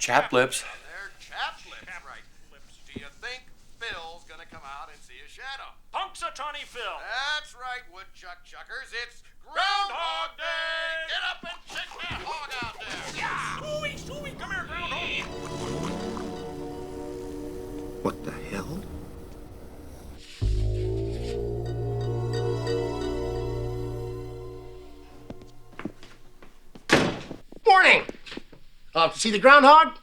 Chap lips. They're chap lips, right. Do you think Phil's gonna come out and see a shadow? Punxsutawney Phil. That's right, woodchuck chuckers. It's Groundhog Day! Get up and check that hog out there! Yeah! Ooey, come here, Groundhog. What the hell? Morning! To see the groundhog?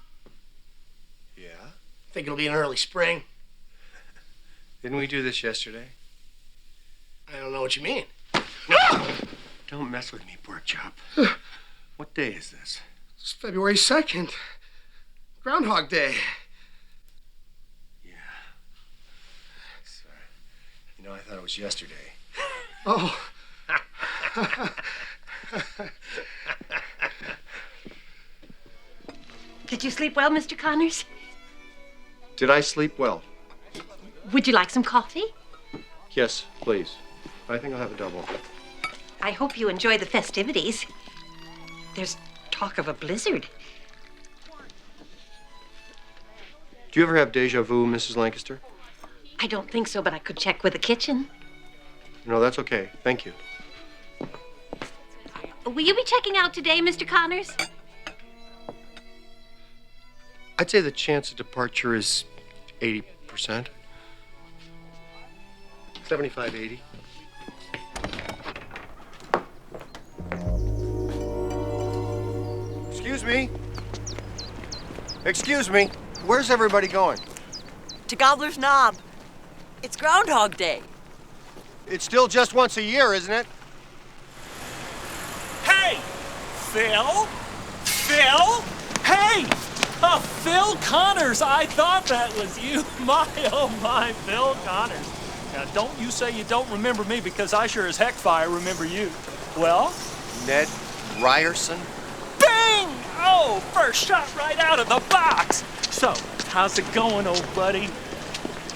Yeah? Think it'll be an early spring. Didn't we do this yesterday? I don't know what you mean. Don't mess with me, pork chop. What day is this? It's February 2nd. Groundhog Day. Yeah. Sorry. You know, I thought it was yesterday. Oh. Did you sleep well, Mr. Connors? Did I sleep well? Would you like some coffee? Yes, please. I think I'll have a double. I hope you enjoy the festivities. There's talk of a blizzard. Do you ever have deja vu, Mrs. Lancaster? I don't think so, but I could check with the kitchen. No, that's okay. Thank you. Will you be checking out today, Mr. Connors? I'd say the chance of departure is 80%. 75, 80. Excuse me. Excuse me. Where's everybody going? To Gobbler's Knob. It's Groundhog Day. It's still just once a year, isn't it? Hey! Phil? Phil? Hey! Phil Connors, I thought that was you. My, oh my, Phil Connors. Now, don't you say you don't remember me, because I sure as heck fire remember you. Well? Ned Ryerson? Bing! Oh, first shot right out of the box. So, how's it going, old buddy?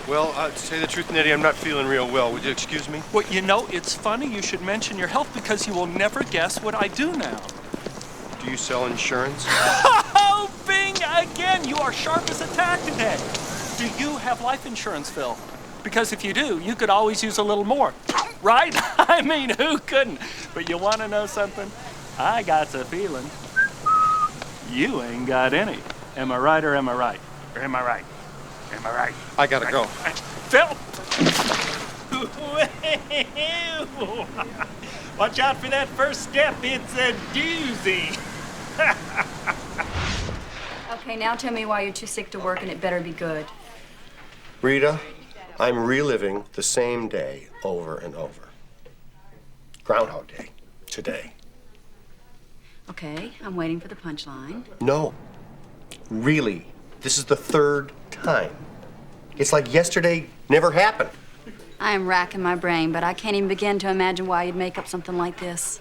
Well, to say the truth, Nettie, I'm not feeling real well. Would you excuse me? Well, you know, it's funny you should mention your health, because you will never guess what I do now. Do you sell insurance? Oh, Bing! Again, you are sharp as a tack today. Do you have life insurance, Phil? Because if you do, you could always use a little more. Right? I mean, who couldn't? But you want to know something? I got the feeling you ain't got any. Am I right or am I right? Or am I right? Am I right? I gotta go. Phil! Watch out for that first step. It's a doozy. Okay, now tell me why you're too sick to work, and it better be good. Rita, I'm reliving the same day over and over. Groundhog Day. Today. Okay, I'm waiting for the punchline. No. Really. This is the third time. It's like yesterday never happened. I am racking my brain, but I can't even begin to imagine why you'd make up something like this.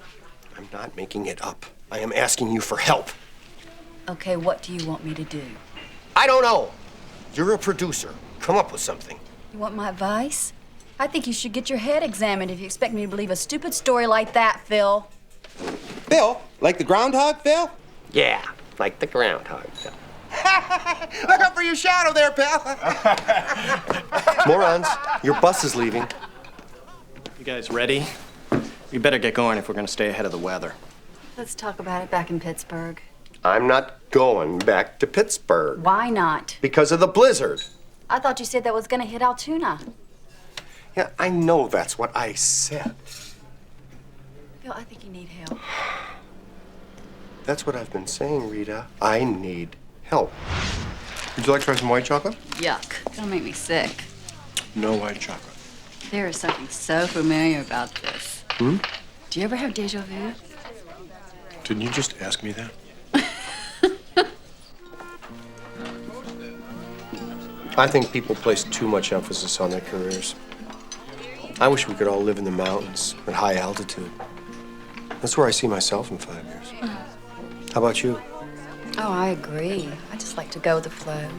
I'm not making it up. I am asking you for help. Okay, what do you want me to do? I don't know. You're a producer. Come up with something. You want my advice? I think you should get your head examined if you expect me to believe a stupid story like that, Phil. Phil? Like the groundhog, Phil? Yeah, like the groundhog. Look up for your shadow there, pal. Morons, your bus is leaving. You guys ready? We better get going if we're gonna stay ahead of the weather. Let's talk about it back in Pittsburgh. I'm not going back to Pittsburgh. Why not? Because of the blizzard. I thought you said that was gonna hit Altoona. Yeah, I know that's what I said. Phil, I think you need help. That's what I've been saying, Rita. I need help. Would you like to try some white chocolate? Yuck. That'll make me sick. No white chocolate. There is something so familiar about this. Hmm? Do you ever have deja vu? Didn't you just ask me that? I think people place too much emphasis on their careers. I wish we could all live in the mountains at high altitude. That's where I see myself in 5 years. How about you? Oh, I agree. I just like to go with the flow.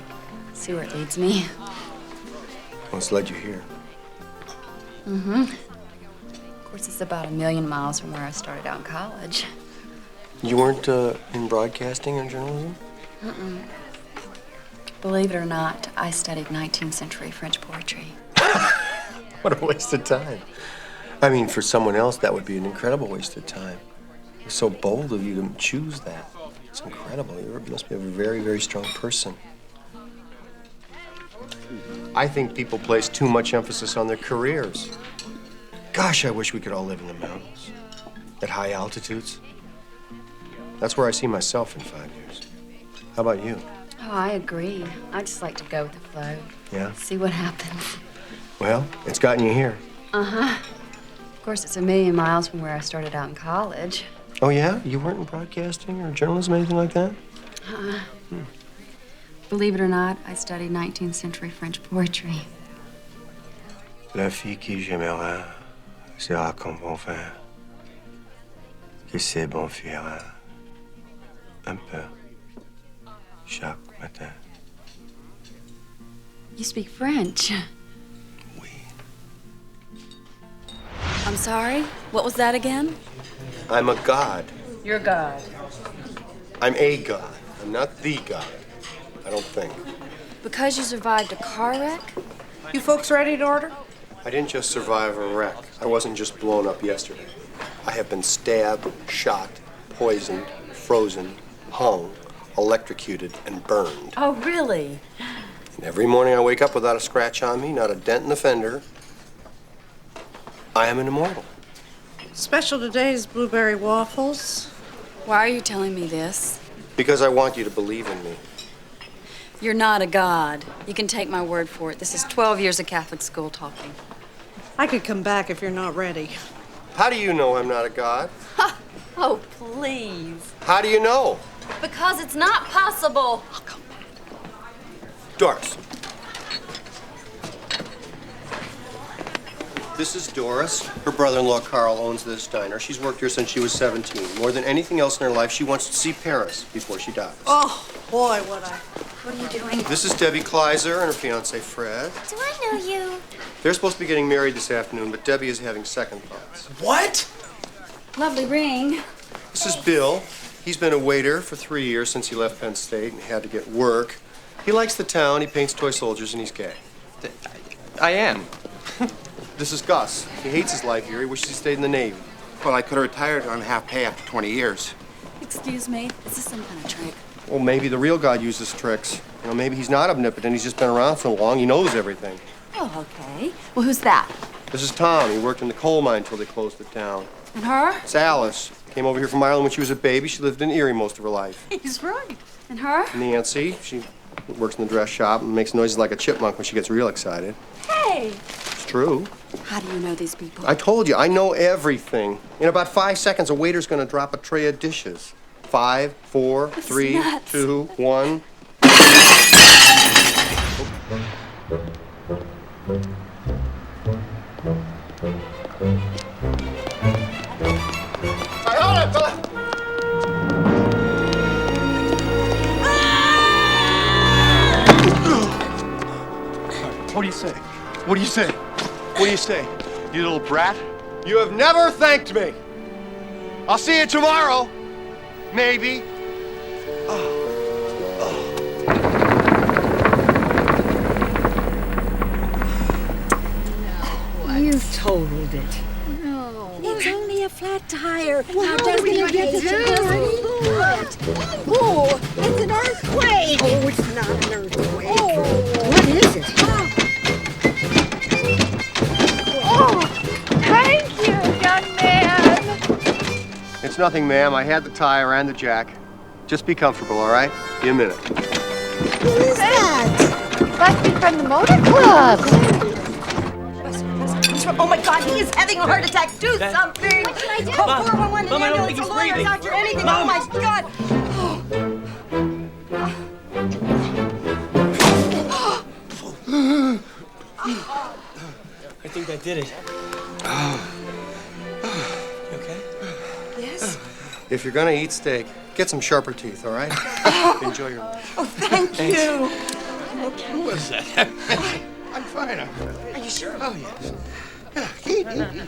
See where it leads me. What's led you here? Mm-hmm. Of course, it's about 1,000,000 miles from where I started out in college. You weren't in broadcasting or journalism? Mm-mm. Believe it or not, I studied 19th century French poetry. What a waste of time. I mean, for someone else, that would be an incredible waste of time. It's so bold of you to choose that. It's incredible. You must be a very, very strong person. I think people place too much emphasis on their careers. Gosh, I wish we could all live in the mountains, at high altitudes. That's where I see myself in 5 years. How about you? Oh, I agree. I just like to go with the flow. Yeah? See what happens. Well, it's gotten you here. Uh-huh. Of course, it's a million miles from where I started out in college. Oh, yeah? You weren't in broadcasting or journalism, anything like that? Believe it or not, I studied 19th century French poetry. La fille qui j'aimerais sera comme bon vin, que c'est bon fuira un peu chaque matin. You speak French. Oui. I'm sorry? What was that again? I'm a god. You're God. I'm a god. I'm not the god. I don't think. Because you survived a car wreck? You folks ready to order? I didn't just survive a wreck. I wasn't just blown up yesterday. I have been stabbed, shot, poisoned, frozen, hung, electrocuted, and burned. Oh, really? And every morning I wake up without a scratch on me, not a dent in the fender. I am an immortal. Special today is blueberry waffles. Why are you telling me this? Because I want you to believe in me. You're not a god. You can take my word for it. This is 12 years of Catholic school talking. I could come back if you're not ready. How do you know I'm not a god? Oh, please. How do you know? Because it's not possible. Doris. This is Doris. Her brother-in-law, Carl, owns this diner. She's worked here since she was 17. More than anything else in her life, she wants to see Paris before she dies. Oh, boy, would I. What are you doing? This is Debbie Kleiser and her fiancé, Fred. Do I know you? They're supposed to be getting married this afternoon, but Debbie is having second thoughts. What? Lovely ring. This is Bill. He's been a waiter for 3 years since he left Penn State and had to get work. He likes the town, he paints toy soldiers, and he's gay. I am. This is Gus. He hates his life here. He wishes he stayed in the Navy. Well, I could have retired on half pay after 20 years. Excuse me, is this some kind of trick? Well, maybe the real God uses tricks. You know, maybe he's not omnipotent. He's just been around for long. He knows everything. Oh, okay. Well, who's that? This is Tom. He worked in the coal mine until they closed it down. And her? It's Alice. Came over here from Ireland when she was a baby. She lived in Erie most of her life. He's right. And her? Nancy. She works in the dress shop and makes noises like a chipmunk when she gets real excited. Hey! It's true. How do you know these people? I told you, I know everything. In about 5 seconds, a waiter's gonna drop a tray of dishes. 5, 4, 3, nuts. 2, 1. What do you say? What do you say? What do you say? You little brat? You have never thanked me. I'll see you tomorrow. Maybe. You totaled it. It's only a flat tire. Well, how are we gonna get to Oh, it's an earthquake. Oh, it's not an earthquake. Oh. What is it? Oh, thank you, young man. It's nothing, ma'am. I had the tire and the jack. Just be comfortable, all right? Be a minute. Who is that? Must be from the motor club. Oh, my God, he is having a heart attack. Do something. What can I do? Call 411, Mom, I don't ambulance, think a he's lawyer, breathing. doctor, anything. Mom. Oh, my God. I think that did it. You okay? Yes? If you're gonna eat steak, get some sharper teeth, all right? Enjoy your lunch. Oh, thank you. Who was that? I'm fine. Are you sure? Oh, yes. Yeah, keep eating.